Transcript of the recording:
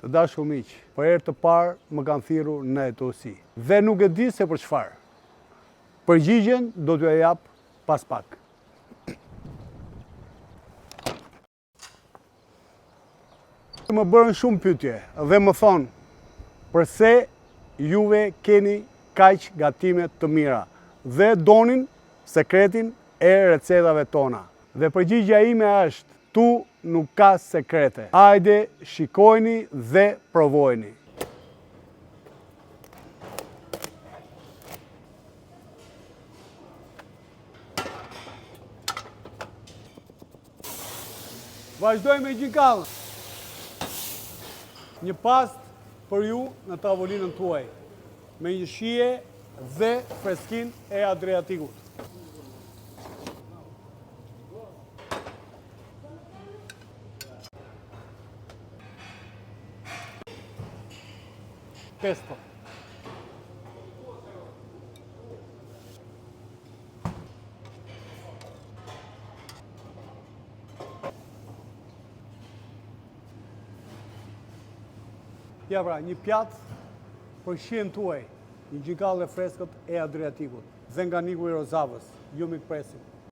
Të dashur miq, për herë të parë më kanë thirrur në etosi. Dhe nuk e di se për çfarë. Përgjigjen do t'ju jap pas pak. Më bërën shumë pyetje dhe më thonë përse juve keni kaq gatime të mira dhe donin sekretin e recetave tona. Dhe përgjigja ime është, tu nuk ka sekrete. Hajde, shikojni dhe provojni. Vazhdojmë me gjikallën. Një past për ju në tavolinën tuaj, me një shije dhe freskin e Adriatikut. Pesto. Ja pra, një pjatë për shijen tuaj, një gjikallë e freskët e Adriatikut, dhe nga Niku i Rozavës, ju mi presim.